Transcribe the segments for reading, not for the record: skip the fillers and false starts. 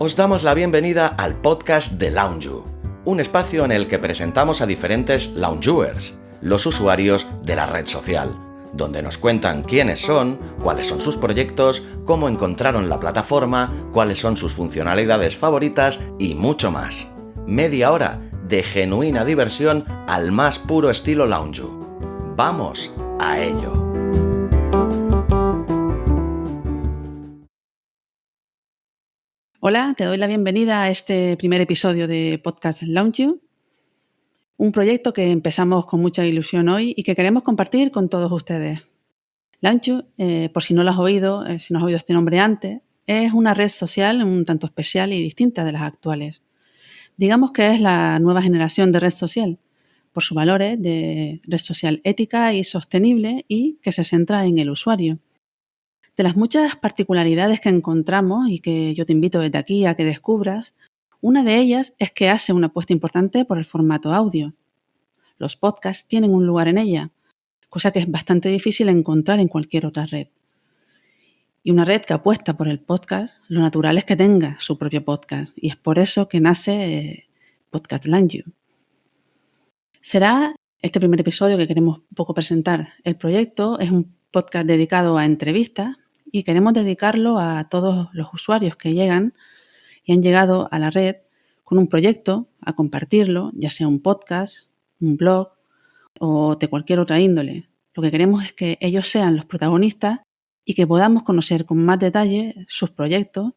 Os damos la bienvenida al podcast de Loungeu, un espacio en el que presentamos a diferentes loungers, los usuarios de la red social, donde nos cuentan quiénes son, cuáles son sus proyectos, cómo encontraron la plataforma, cuáles son sus funcionalidades favoritas y mucho más. Media hora de genuina diversión al más puro estilo Loungeu. ¡Vamos a ello! Hola, te doy la bienvenida a este primer episodio de Podcast Loungeu, un proyecto que empezamos con mucha ilusión hoy y que queremos compartir con todos ustedes. Loungeu, por si no lo has oído, si no has oído este nombre antes, es una red social un tanto especial y distinta de las actuales. Digamos que es la nueva generación de red social, por sus valores de red social ética y sostenible y que se centra en el usuario. De las muchas particularidades que encontramos y que yo te invito desde aquí a que descubras, una de ellas es que hace una apuesta importante por el formato audio. Los podcasts tienen un lugar en ella, cosa que es bastante difícil encontrar en cualquier otra red. Y una red que apuesta por el podcast, lo natural es que tenga su propio podcast, y es por eso que nace Podcast Loungeu. Será este primer episodio que queremos un poco presentar. El proyecto es un podcast dedicado a entrevistas y queremos dedicarlo a todos los usuarios que llegan y han llegado a la red con un proyecto, a compartirlo, ya sea un podcast, un blog o de cualquier otra índole. Lo que queremos es que ellos sean los protagonistas y que podamos conocer con más detalle sus proyectos,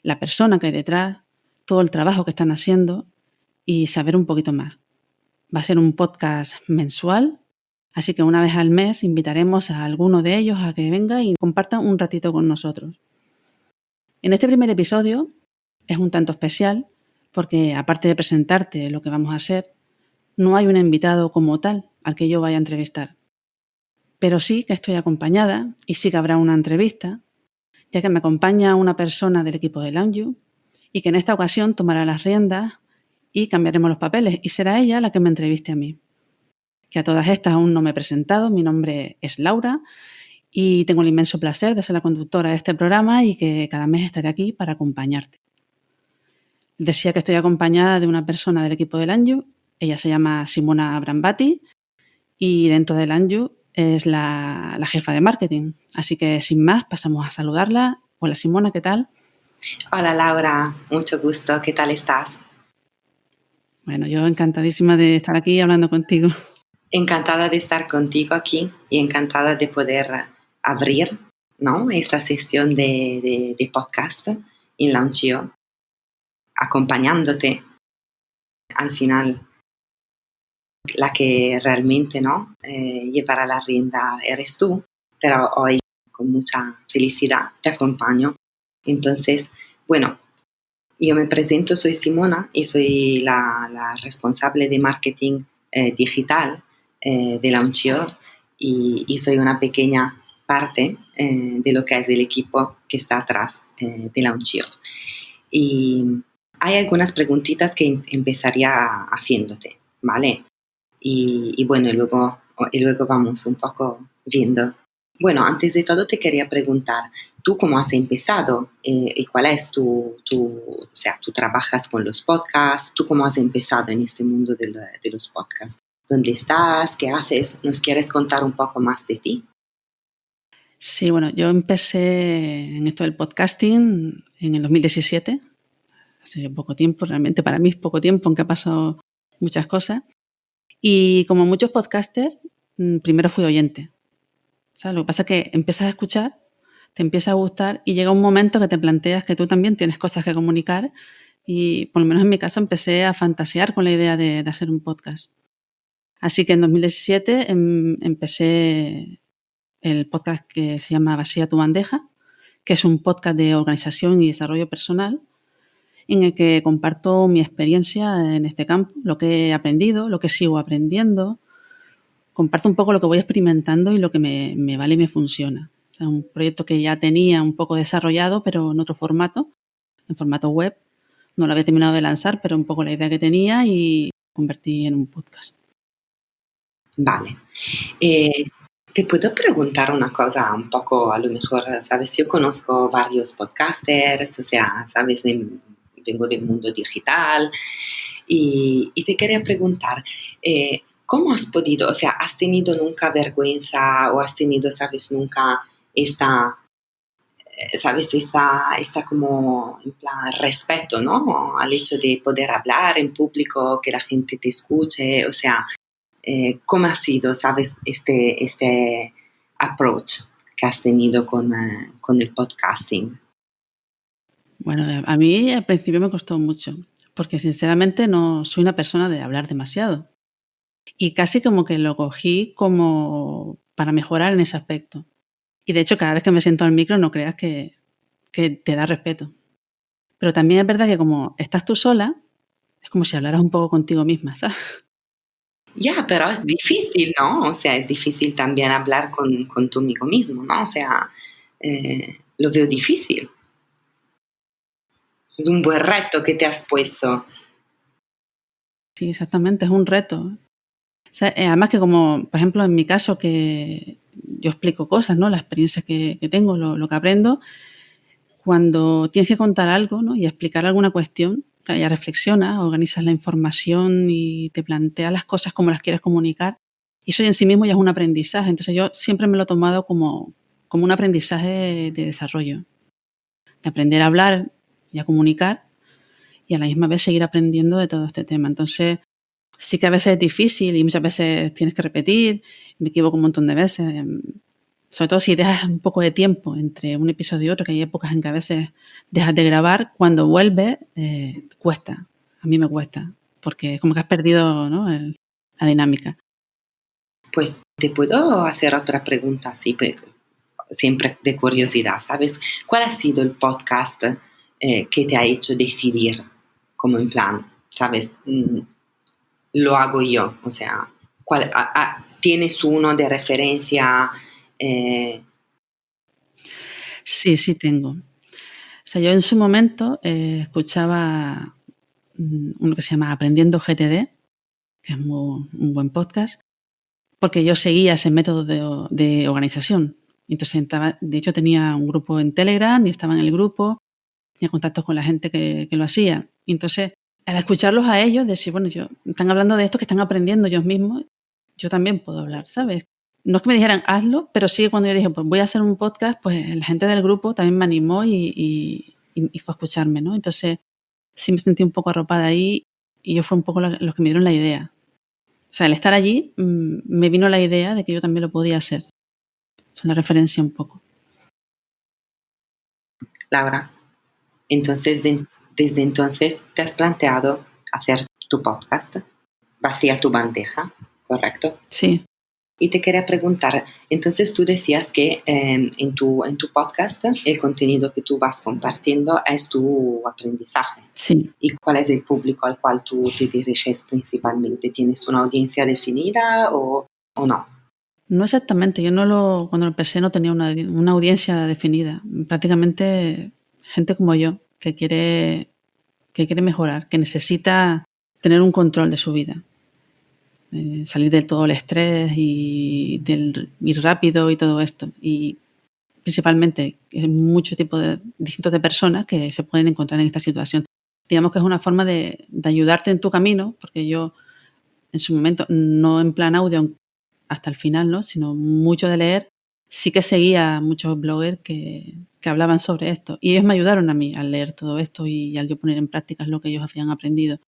la persona que hay detrás, todo el trabajo que están haciendo y saber un poquito más. Va a ser un podcast mensual, así que una vez al mes invitaremos a alguno de ellos a que venga y comparta un ratito con nosotros. En este primer episodio es un tanto especial porque, aparte de presentarte lo que vamos a hacer, no hay un invitado como tal al que yo vaya a entrevistar. Pero sí que estoy acompañada y sí que habrá una entrevista, ya que me acompaña una persona del equipo de Loungeu y que en esta ocasión tomará las riendas y cambiaremos los papeles y será ella la que me entreviste a mí. Que a todas estas aún no me he presentado, mi nombre es Laura y tengo el inmenso placer de ser la conductora de este programa y que cada mes estaré aquí para acompañarte. Decía que estoy acompañada de una persona del equipo de Loungeu, ella se llama Simona Brambati y dentro de Loungeu es la jefa de marketing. Así que sin más pasamos a saludarla. Hola Simona, ¿qué tal? Hola Laura, mucho gusto, ¿qué tal estás? Bueno, yo encantadísima de estar aquí hablando contigo. Encantada de estar contigo aquí y encantada de poder abrir, ¿no?, esta sesión de podcast en Loungeu, acompañándote. Al final, la que realmente, ¿no?, llevará la rienda eres tú, pero hoy con mucha felicidad te acompaño. Entonces, bueno, yo me presento, soy Simona y soy la responsable de marketing digital de Loungeu y soy una pequeña parte de lo que es el equipo que está atrás de Loungeu. Y hay algunas preguntitas que empezaría haciéndote, ¿vale? Y bueno, y luego vamos un poco viendo. Bueno, antes de todo te quería preguntar, ¿tú cómo has empezado? ¿Y cuál es o sea, tú trabajas con los podcasts? ¿Tú cómo has empezado en este mundo de los podcasts? ¿Dónde estás? ¿Qué haces? ¿Nos quieres contar un poco más de ti? Sí, bueno, yo empecé en esto del podcasting en el 2017, hace poco tiempo, realmente para mí es poco tiempo, aunque ha pasado muchas cosas. Y como muchos podcasters, primero fui oyente. ¿Sabes? Lo que pasa es que empiezas a escuchar, te empieza a gustar y llega un momento que te planteas que tú también tienes cosas que comunicar y por lo menos en mi caso empecé a fantasear con la idea de hacer un podcast. Así que en 2017 empecé el podcast que se llama Vacía tu bandeja, que es un podcast de organización y desarrollo personal en el que comparto mi experiencia en este campo, lo que he aprendido, lo que sigo aprendiendo. Comparto un poco lo que voy experimentando y lo que me vale y me funciona. O sea, un proyecto que ya tenía un poco desarrollado, pero en otro formato, en formato web. No lo había terminado de lanzar, pero un poco la idea que tenía y convertí en un podcast. Vale. Te puedo preguntar una cosa un poco, a lo mejor, sabes, yo conozco varios podcasters, o sea, sabes, vengo del mundo digital y te quería preguntar, ¿cómo has podido, o sea, has tenido nunca vergüenza o has tenido, sabes, nunca esta, sabes, esta como, en plan, respeto, ¿no? Al hecho de poder hablar en público, que la gente te escuche, o sea, ¿cómo ha sido, sabes, este approach que has tenido con el podcasting? Bueno, a mí al principio me costó mucho, porque sinceramente no soy una persona de hablar demasiado. Y casi como que lo cogí como para mejorar en ese aspecto. Y de hecho, cada vez que me siento al micro, no creas que te da respeto. Pero también es verdad que como estás tú sola, es como si hablaras un poco contigo misma, ¿sabes? Ya, pero es difícil, ¿no? O sea, es difícil también hablar con tu amigo mismo, ¿no? O sea, lo veo difícil. Es un buen reto que te has puesto. Sí, exactamente, es un reto. O sea, además que como, por ejemplo, en mi caso, que yo explico cosas, ¿no? Las experiencias que tengo, lo que aprendo, cuando tienes que contar algo, ¿no? Y explicar alguna cuestión, ya reflexionas, organizas la información y te planteas las cosas como las quieres comunicar. Y eso en sí mismo ya es un aprendizaje. Entonces yo siempre me lo he tomado como un aprendizaje de desarrollo, de aprender a hablar y a comunicar y a la misma vez seguir aprendiendo de todo este tema. Entonces sí que a veces es difícil y muchas veces tienes que repetir, me equivoco un montón de veces, sobre todo si dejas un poco de tiempo entre un episodio y otro, que hay épocas en que a veces dejas de grabar, cuando vuelves cuesta, a mí me cuesta, porque es como que has perdido, ¿no? La dinámica. Pues te puedo hacer otra pregunta, sí, siempre de curiosidad, ¿sabes? ¿Cuál ha sido el podcast que te ha hecho decidir, como en plan, ¿sabes? Lo hago yo, o sea, ¿tienes uno de referencia? Eh, Sí, sí tengo. O sea, yo en su momento escuchaba uno que se llama Aprendiendo GTD, que es un buen podcast, porque yo seguía ese método de organización. Entonces, de hecho, tenía un grupo en Telegram y estaba en el grupo, tenía contactos con la gente que lo hacía. Y entonces, al escucharlos a ellos, decir, bueno, están hablando de esto que están aprendiendo ellos mismos, yo también puedo hablar, ¿sabes? No es que me dijeran hazlo, pero sí cuando yo dije, pues voy a hacer un podcast, pues la gente del grupo también me animó y fue a escucharme, ¿no? Entonces, sí me sentí un poco arropada ahí y ellos fue un poco los que me dieron la idea. O sea, el estar allí me vino la idea de que yo también lo podía hacer. Es una referencia un poco. Laura, entonces desde entonces te has planteado hacer tu podcast, vacía tu bandeja, ¿correcto? Sí, Y te quería preguntar, entonces tú decías que en tu podcast el contenido que tú vas compartiendo es tu aprendizaje. sí. ¿Y cuál es el público al cual tú te diriges principalmente? ¿Tienes una audiencia definida o no? No exactamente. Cuando lo empecé no tenía una audiencia definida. Prácticamente gente como yo que quiere mejorar, que necesita tener un control de su vida. Salir del todo el estrés y del ir rápido y todo esto. Y principalmente muchos tipos distintos de personas que se pueden encontrar en esta situación. Digamos que es una forma de ayudarte en tu camino, porque yo en su momento, no en plan audio hasta el final, ¿no? Sino mucho de leer, sí que seguía a muchos bloggers que hablaban sobre esto. Y ellos me ayudaron a mí al leer todo esto y al yo poner en práctica lo que ellos habían aprendido.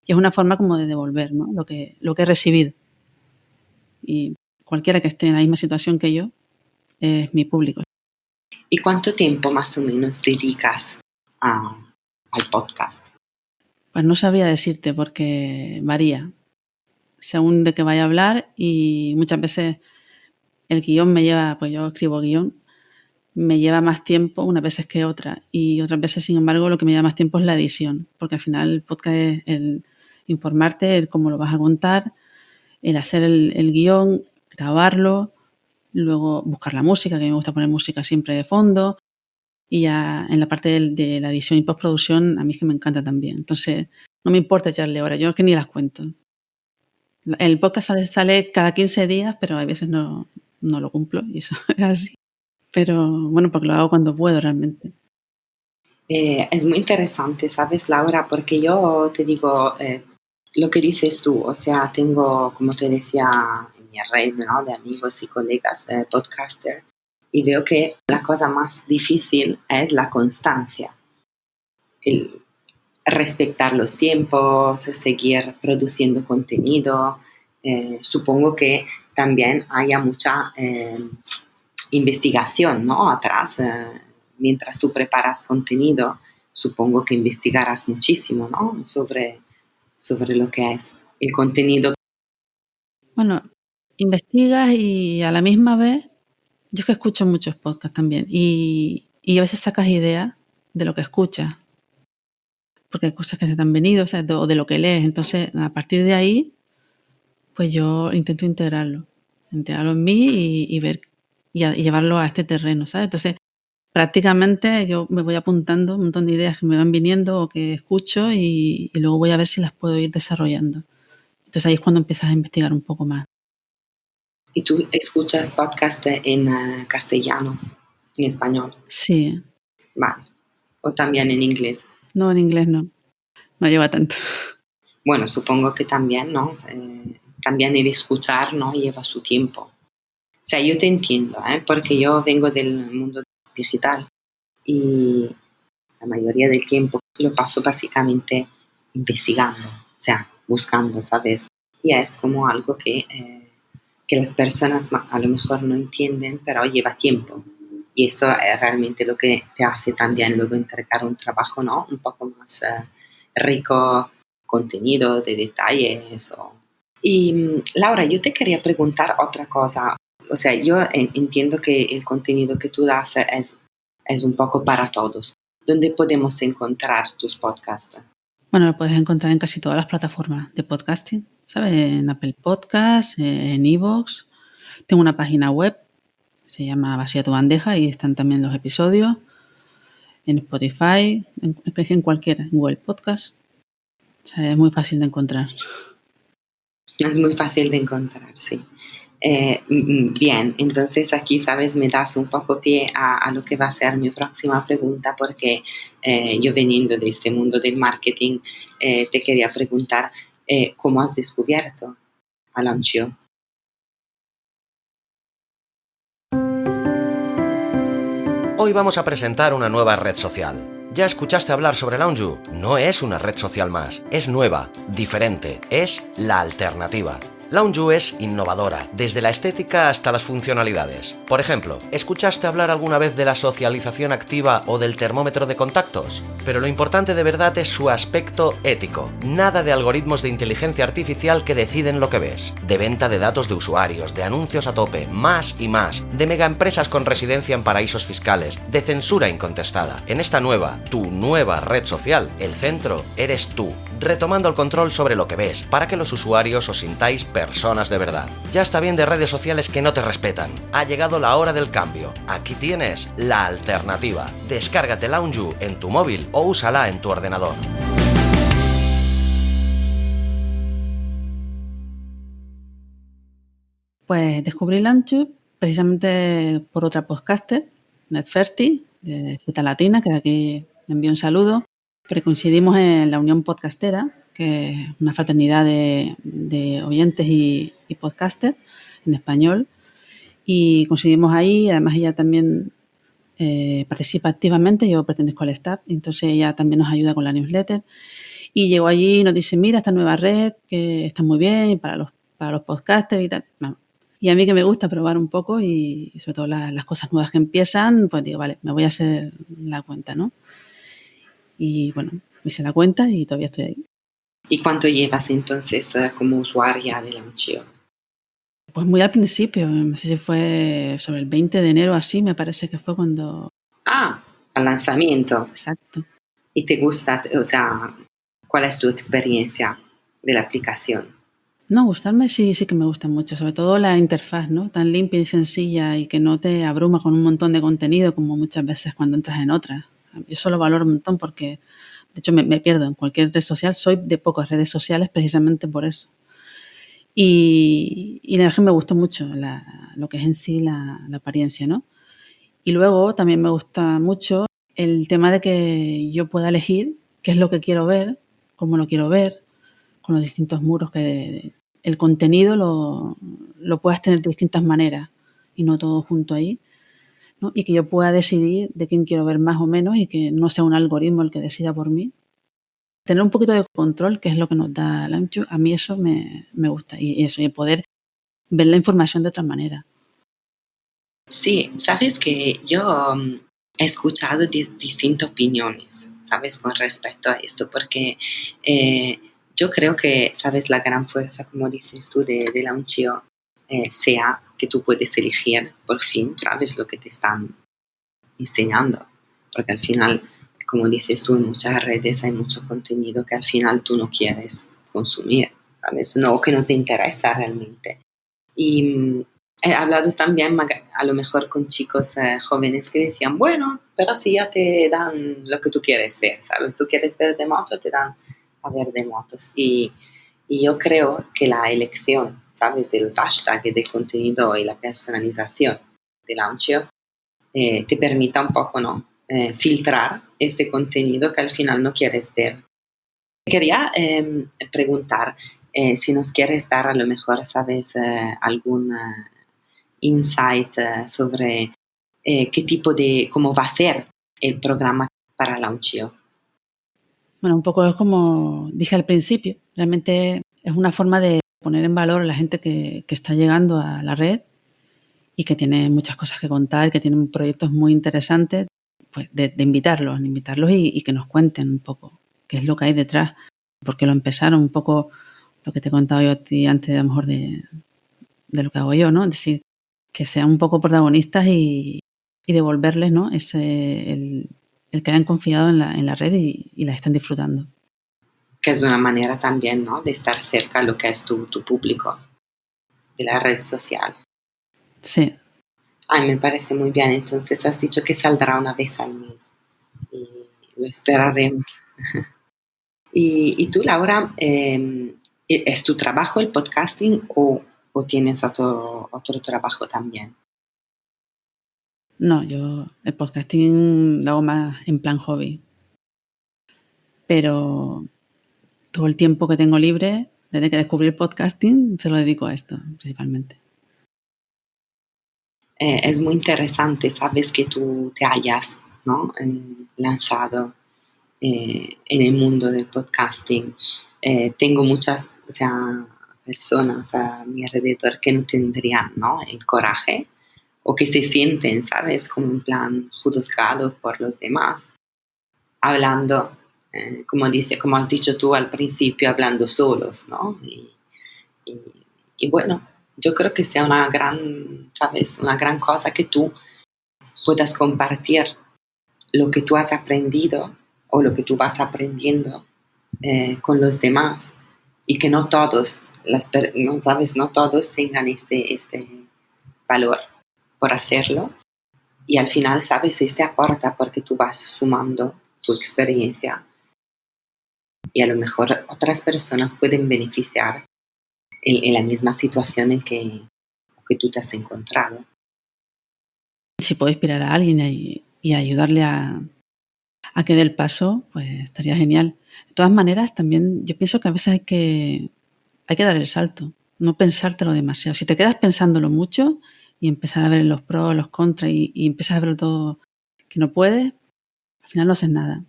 Y es una forma como de devolver, ¿no? Lo que he recibido. Y cualquiera que esté en la misma situación que yo es mi público. ¿Y cuánto tiempo más o menos dedicas al podcast? Pues no sabría decirte porque varía según de qué vaya a hablar y muchas veces el guión me lleva, pues yo escribo guión, me lleva más tiempo unas veces que otras y otras veces, sin embargo, lo que me lleva más tiempo es la edición, porque al final el podcast es el informarte, el cómo lo vas a contar, el hacer el guión, grabarlo, luego buscar la música, que a mí me gusta poner música siempre de fondo, y ya en la parte de la edición y postproducción a mí es que me encanta también. Entonces, no me importa echarle horas, yo es que ni las cuento. El podcast sale cada 15 días, pero a veces no no lo cumplo y eso es así. Pero bueno, porque lo hago cuando puedo realmente. Es muy interesante, ¿sabes, Laura? Porque yo te digo lo que dices tú, o sea, tengo, como te decía, en mi red, ¿no?, de amigos y colegas podcaster, y veo que la cosa más difícil es la constancia, el respetar los tiempos, seguir produciendo contenido. Supongo que también haya mucha investigación, ¿no?, atrás. Mientras tú preparas contenido, supongo que investigarás muchísimo, ¿no?, sobre lo que es el contenido. Bueno, investigas y a la misma vez, yo es que escucho muchos podcasts también y a veces sacas ideas de lo que escuchas, porque hay cosas que se te han venido, o sea, o de lo que lees. Entonces, a partir de ahí, pues yo intento integrarlo en mí y ver y llevarlo a este terreno, ¿sabes? Entonces, prácticamente yo me voy apuntando un montón de ideas que me van viniendo o que escucho y luego voy a ver si las puedo ir desarrollando. Entonces ahí es cuando empiezas a investigar un poco más. ¿Y tú escuchas podcast en castellano, en español? Sí. Vale. ¿O también en inglés? No, en inglés no. No lleva tanto. Bueno, supongo que también, ¿no? También el escuchar, ¿no?, lleva su tiempo. O sea, yo te entiendo, porque yo vengo del mundo digital y la mayoría del tiempo lo paso básicamente investigando, o sea, buscando, ¿sabes? Y es como algo que las personas a lo mejor no entienden, pero lleva tiempo. Y esto es realmente lo que te hace también luego entregar un trabajo, ¿no?, un poco más rico, contenido, de detalles. Y Laura, yo te quería preguntar otra cosa. O sea, yo entiendo que el contenido que tú das es un poco para todos. ¿Dónde podemos encontrar tus podcasts? Bueno, lo puedes encontrar en casi todas las plataformas de podcasting, ¿sabes? En Apple Podcasts, en iVoox. Tengo una página web, se llama Vacía tu bandeja y están también los episodios. En Spotify, en cualquiera, en Google Podcast. O sea, es muy fácil de encontrar. Es muy fácil de encontrar, sí. Bien, entonces aquí, sabes, me das un poco pie a lo que va a ser mi próxima pregunta, porque yo, veniendo de este mundo del marketing, te quería preguntar cómo has descubierto a Launchio. Hoy vamos a presentar una nueva red social. ¿Ya escuchaste hablar sobre Launju? No es una red social más, es nueva, diferente, es la alternativa. Launju es innovadora, desde la estética hasta las funcionalidades. Por ejemplo, ¿escuchaste hablar alguna vez de la socialización activa o del termómetro de contactos? Pero lo importante de verdad es su aspecto ético. Nada de algoritmos de inteligencia artificial que deciden lo que ves. De venta de datos de usuarios, de anuncios a tope, más y más. De megaempresas con residencia en paraísos fiscales, de censura incontestada. En esta tu nueva red social, el centro eres tú, retomando el control sobre lo que ves, para que los usuarios os sintáis personas de verdad. Ya está bien de redes sociales que no te respetan. Ha llegado la hora del cambio. Aquí tienes la alternativa. Descárgate Launju en tu móvil o úsala en tu ordenador. Pues descubrí Launju precisamente por otra podcaster, Netferti, de Cita Latina, que de aquí le envío un saludo, porque coincidimos en la Unión Podcastera, que es una fraternidad de oyentes y podcasters en español, y coincidimos ahí. Además ella también participa activamente, yo pertenezco al staff, entonces ella también nos ayuda con la newsletter, y llegó allí y nos dice, mira, esta nueva red que está muy bien para los podcasters y tal. Bueno, y a mí, que me gusta probar un poco y sobre todo las cosas nuevas que empiezan, pues digo, vale, me voy a hacer la cuenta, ¿no? Y bueno, me hice la cuenta y todavía estoy ahí. ¿Y cuánto llevas entonces como usuaria de Launchio? Pues muy al principio, no sé si fue sobre el 20 de enero así, me parece que fue cuando... Al lanzamiento. Exacto. ¿Y te gusta, o sea, cuál es tu experiencia de la aplicación? No, gustarme sí que me gusta mucho, sobre todo la interfaz, ¿no? Tan limpia y sencilla y que no te abruma con un montón de contenido como muchas veces cuando entras en otras. Yo eso lo valoro un montón porque, de hecho, me pierdo en cualquier red social. Soy de pocas redes sociales precisamente por eso. Y la verdad que me gustó mucho lo que es en sí la apariencia, ¿no? Y luego también me gusta mucho el tema de que yo pueda elegir qué es lo que quiero ver, cómo lo quiero ver, con los distintos muros, que el contenido lo puedas tener de distintas maneras y no todo junto ahí, ¿no? Y que yo pueda decidir de quién quiero ver más o menos y que no sea un algoritmo el que decida por mí. Tener un poquito de control, que es lo que nos da Launchio, a mí eso me gusta. Y eso, y poder ver la información de otra manera. Sí, sabes que yo he escuchado distintas opiniones, ¿sabes? Con respecto a esto, porque yo creo que, ¿sabes? La gran fuerza, como dices tú, de Launchio sea que tú puedes elegir, por fin, ¿sabes? Lo que te están enseñando. Porque al final, como dices tú, en muchas redes hay mucho contenido que al final tú no quieres consumir, ¿sabes? No, que no te interesa realmente. Y he hablado también a lo mejor con chicos jóvenes que decían, bueno, pero si ya te dan lo que tú quieres ver, ¿sabes? Tú quieres ver de moto, te dan a ver de motos. Y yo creo que la elección, ¿sabes? Del hashtag, del contenido y la personalización del Launchio te permita un poco, ¿no? Filtrar este contenido que al final no quieres ver. Quería preguntar si nos quieres dar a lo mejor, ¿sabes? Algún insight sobre qué tipo cómo va a ser el programa para Launchio. Bueno, un poco es como dije al principio, realmente es una forma de poner en valor a la gente que está llegando a la red y que tiene muchas cosas que contar, que tienen proyectos muy interesantes, pues de invitarlos y que nos cuenten un poco qué es lo que hay detrás, por qué lo empezaron, un poco lo que te he contado yo a ti antes, a lo mejor de lo que hago yo, ¿no? Es decir, que sean un poco protagonistas y devolverles, ¿no? El que hayan confiado en la red y la están disfrutando. Que es una manera también, ¿no? De estar cerca a lo que es tu público de la red social. Sí. Ay, me parece muy bien. Entonces has dicho que saldrá una vez al mes y lo esperaremos. Y tú, Laura, ¿es tu trabajo el podcasting o tienes otro trabajo también? No, yo el podcasting lo hago más en plan hobby. Pero todo el tiempo que tengo libre, desde que descubrí el podcasting, se lo dedico a esto, principalmente. Es muy interesante, sabes, que tú te hayas, ¿no? Lanzado en el mundo del podcasting. Tengo muchas, o sea, personas a mi alrededor que no tendrían, ¿no? El coraje o que se sienten, ¿sabes? Como en plan juzgados por los demás, hablando, como has dicho tú al principio, hablando solos, ¿no? Y, y bueno, yo creo que sea una gran, ¿sabes? Una gran cosa que tú puedas compartir lo que tú has aprendido o lo que tú vas aprendiendo con los demás y que no todos, no, ¿sabes? No todos tengan este valor por hacerlo y al final, ¿sabes? Este aporta porque tú vas sumando tu experiencia y a lo mejor otras personas pueden beneficiar en la misma situación en que tú te has encontrado. Si puedo inspirar a alguien y ayudarle a que dé el paso, pues estaría genial. De todas maneras, también yo pienso que a veces hay que dar el salto, no pensártelo demasiado. Si te quedas pensándolo mucho y empezar a ver los pros, los contras y empiezas a ver todo que no puedes, al final no haces nada.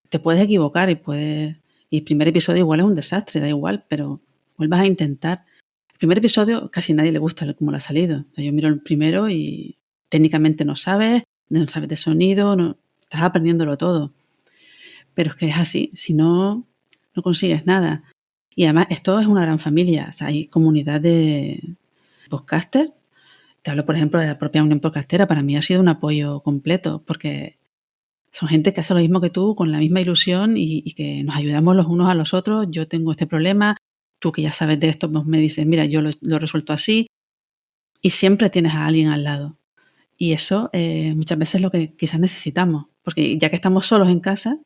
Te puedes equivocar y el primer episodio igual es un desastre, da igual, pero vuelvas a intentar. El primer episodio casi a nadie le gusta cómo le ha salido. O sea, yo miro el primero y técnicamente no sabes de sonido, no, estás aprendiéndolo todo. Pero es que es así, si no, no consigues nada. Y además esto es una gran familia, o sea, hay comunidad de podcasters. Te hablo, por ejemplo, de la propia Unión Podcastera, para mí ha sido un apoyo completo, porque son gente que hace lo mismo que tú, con la misma ilusión y que nos ayudamos los unos a los otros. Yo tengo este problema, tú que ya sabes de esto, pues me dices, mira, yo lo resuelto así, y siempre tienes a alguien al lado. Y eso muchas veces es lo que quizás necesitamos, porque ya que estamos solos en casa,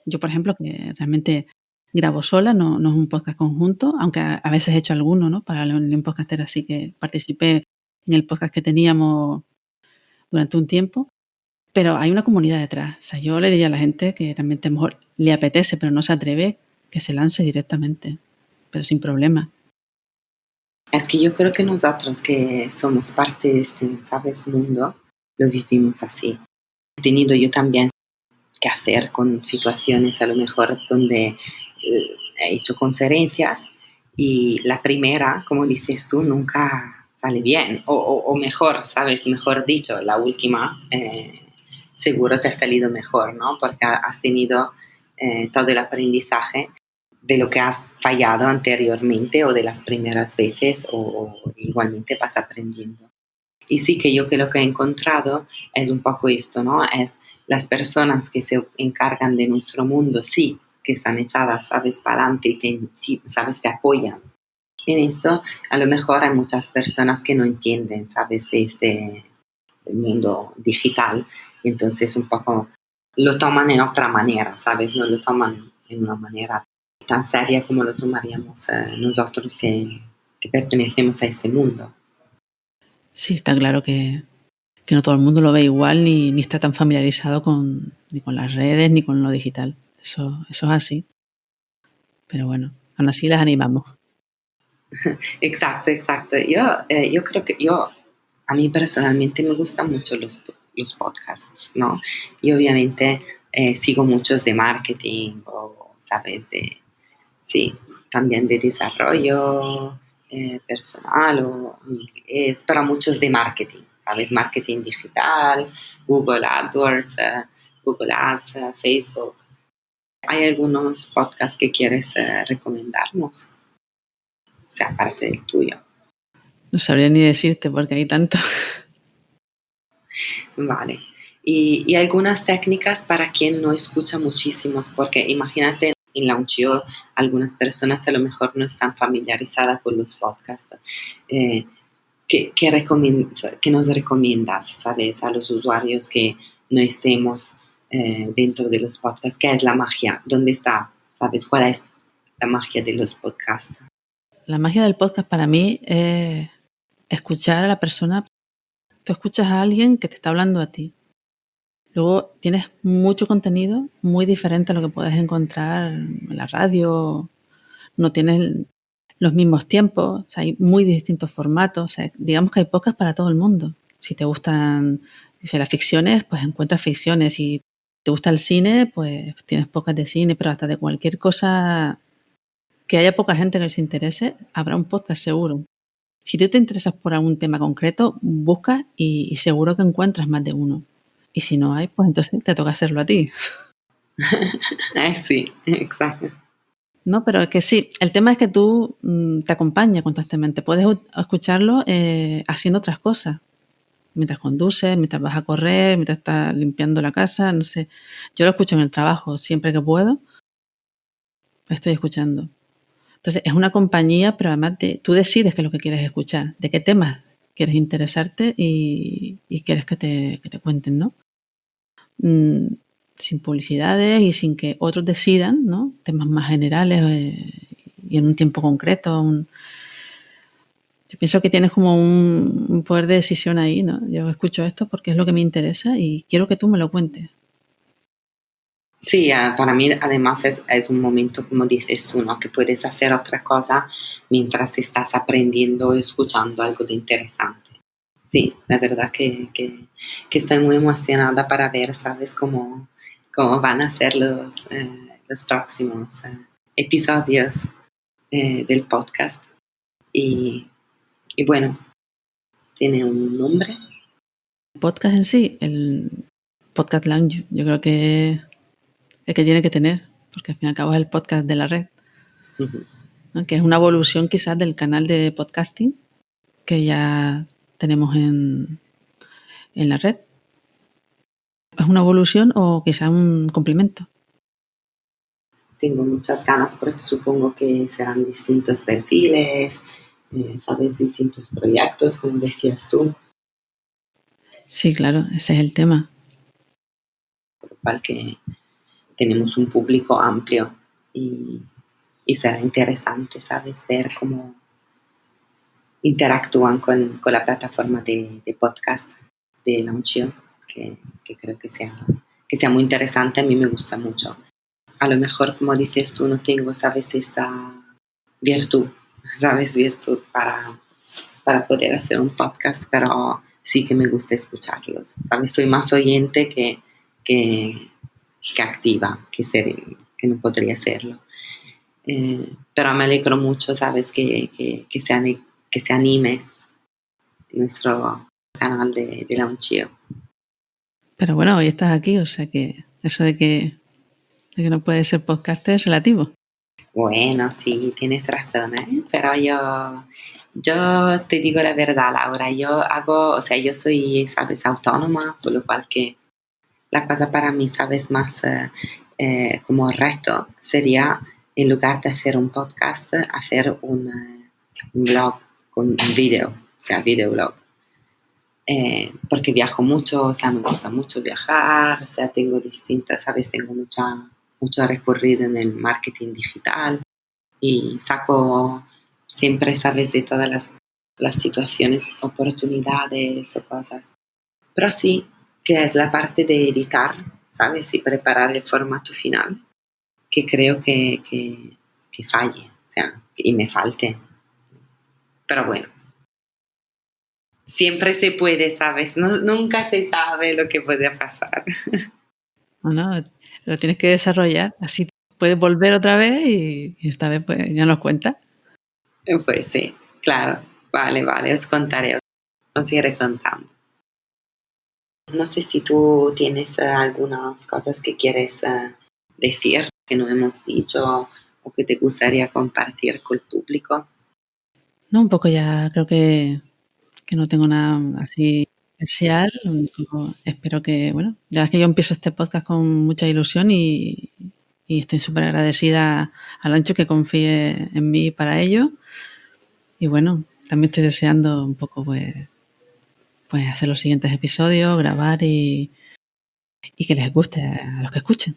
yo, por ejemplo, que realmente grabo sola, no es un podcast conjunto, aunque a veces he hecho alguno, ¿no? Para el podcaster, así que participé en el podcast que teníamos durante un tiempo, pero hay una comunidad detrás. O sea, yo le diría a la gente que realmente a lo mejor le apetece, pero no se atreve, que se lance directamente, pero sin problema. Es que yo creo que nosotros que somos parte de este, ¿sabes?, mundo, lo vivimos así. He tenido yo también que hacer con situaciones a lo mejor donde he hecho conferencias y la primera, como dices tú, nunca sale bien. O mejor, ¿sabes? Mejor dicho, la última seguro te ha salido mejor, ¿no? Porque has tenido todo el aprendizaje de lo que has fallado anteriormente o de las primeras veces o igualmente vas aprendiendo. Y sí que yo que lo que he encontrado es un poco esto, ¿no? Es las personas que se encargan de nuestro mundo, sí, que están echadas, ¿sabes?, para adelante y sí, ¿sabes?, te apoyan. En esto, a lo mejor hay muchas personas que no entienden, ¿sabes?, de este mundo digital. Y entonces un poco lo toman en otra manera, ¿sabes? No lo toman en una manera tan seria como lo tomaríamos nosotros que pertenecemos a este mundo. Sí, está claro que no todo el mundo lo ve igual ni está tan familiarizado ni con las redes ni con lo digital. Eso es así. Pero bueno, aún así las animamos. Exacto, exacto. Yo creo que a mí personalmente me gustan mucho los podcasts, ¿no? Y obviamente sigo muchos de marketing o, ¿sabes? Sí, también de desarrollo personal o inglés, pero muchos de marketing, ¿sabes? Marketing digital, Google AdWords, Google Ads, Facebook. ¿Hay algunos podcasts que quieres recomendarnos? O sea, aparte del tuyo. No sabría ni decirte porque hay tanto. Vale. Y algunas técnicas para quien no escucha muchísimos, porque imagínate en Launchio algunas personas a lo mejor no están familiarizadas con los podcasts. ¿Qué nos recomiendas, sabes, a los usuarios que no estemos dentro de los podcasts? ¿Qué es la magia? ¿Dónde está? ¿Sabes cuál es la magia de los podcasts? La magia del podcast para mí es escuchar a la persona. Tú escuchas a alguien que te está hablando a ti. Luego tienes mucho contenido muy diferente a lo que puedes encontrar en la radio. No tienes los mismos tiempos, o sea, hay muy distintos formatos. O sea, digamos que hay podcasts para todo el mundo. Si te gustan las ficciones, pues encuentras ficciones. Si te gusta el cine, pues tienes podcasts de cine, pero hasta de cualquier cosa que haya poca gente que les interese, habrá un podcast seguro. Si tú te interesas por algún tema concreto, buscas y seguro que encuentras más de uno. Y si no hay, pues entonces te toca hacerlo a ti. Sí, exacto. No, pero es que sí, el tema es que tú te acompañas constantemente. Puedes escucharlo haciendo otras cosas. Mientras conduces, mientras vas a correr, mientras estás limpiando la casa, no sé. Yo lo escucho en el trabajo siempre que puedo. Estoy escuchando. Entonces, es una compañía, pero además tú decides qué es lo que quieres escuchar, de qué temas quieres interesarte y quieres que te cuenten, ¿no? Sin publicidades y sin que otros decidan, ¿no? Temas más generales y en un tiempo concreto. Yo pienso que tienes como un poder de decisión ahí, ¿no? Yo escucho esto porque es lo que me interesa y quiero que tú me lo cuentes. Sí, para mí además es un momento, como dices tú, ¿no?, que puedes hacer otra cosa mientras estás aprendiendo o escuchando algo de interesante. Sí, la verdad que estoy muy emocionada para ver, ¿sabes?, cómo van a ser los próximos episodios del podcast. Y bueno, tiene un nombre. El podcast en sí, el Podcast Lounge, yo creo que es el que tiene que tener, porque al fin y al cabo es el podcast de la red, Ujú. ¿no? Que es una evolución quizás del canal de podcasting que ya tenemos en la red. ¿Es una evolución o quizás un complemento? Tengo muchas ganas porque supongo que serán distintos perfiles, ¿sabes?, distintos proyectos, como decías tú, Sí, claro, ese es el tema. por lo cual que tenemos un público amplio y y será interesante, ¿sabes? Ver cómo interactúan con la plataforma de podcast de Launchio, que creo que sea muy interesante. A mí me gusta mucho. A lo mejor, como dices tú, no tengo, ¿sabes? Esta virtud, ¿sabes? Virtud para poder hacer un podcast, pero sí que me gusta escucharlos, ¿sabes? Soy más oyente que activa, que no podría serlo. Pero me alegro mucho, ¿sabes? Que se anime nuestro canal de Launchio. Pero bueno, hoy estás aquí, o sea que eso de que no puedes ser podcaster es relativo. Bueno, sí, tienes razón, ¿eh? Pero yo te digo la verdad, Laura, yo soy, ¿sabes? Autónoma, por lo cual que la cosa para mí, ¿sabes? Más como reto sería, en lugar de hacer un podcast, hacer un blog con un video, o sea, videoblog. Porque viajo mucho, o sea, me gusta mucho viajar, o sea, tengo mucho recorrido en el marketing digital y saco siempre, ¿sabes? De todas las situaciones, oportunidades o cosas. Pero sí, que es la parte de editar, ¿sabes? Y preparar el formato final, que creo que falle, o sea, y me falte. Pero bueno, siempre se puede, ¿sabes? Nunca se sabe lo que puede pasar. No, lo tienes que desarrollar, así puedes volver otra vez y esta vez pues ya nos cuentas. Pues sí, claro. Vale, os contaré, os iré contando. No sé si tú tienes algunas cosas que quieres decir que no hemos dicho o que te gustaría compartir con el público. No, un poco ya creo que no tengo nada así especial. Espero que, bueno, ya es que yo empiezo este podcast con mucha ilusión y estoy súper agradecida a Lancho que confíe en mí para ello. Y bueno, también estoy deseando un poco pues hacer los siguientes episodios, grabar y que les guste a los que escuchen.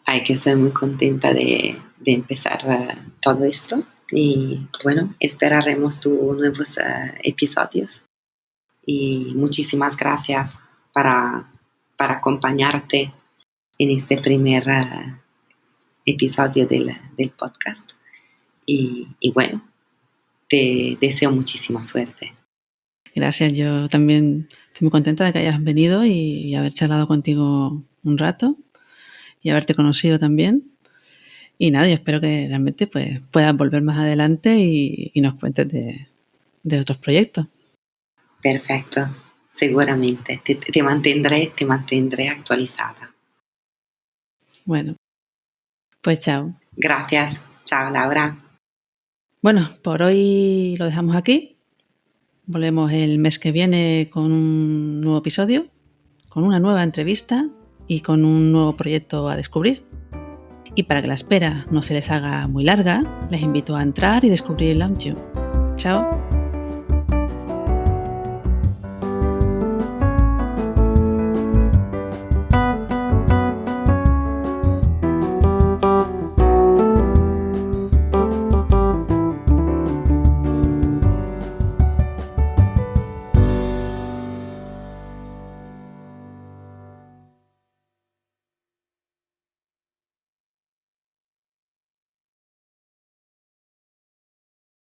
Ay, que estoy muy contenta de empezar todo esto y bueno, esperaremos tus nuevos episodios y muchísimas gracias para acompañarte en este primer episodio del podcast y bueno, te deseo muchísima suerte. Gracias, yo también estoy muy contenta de que hayas venido y haber charlado contigo un rato y haberte conocido también. Y nada, yo espero que realmente pues, puedas volver más adelante y nos cuentes de otros proyectos. Perfecto, seguramente. Te mantendré actualizada. Bueno, pues chao. Gracias. Chao, Laura. Bueno, por hoy lo dejamos aquí. Volvemos el mes que viene con un nuevo episodio, con una nueva entrevista y con un nuevo proyecto a descubrir. Y para que la espera no se les haga muy larga, les invito a entrar y descubrir el Launchio. Chao.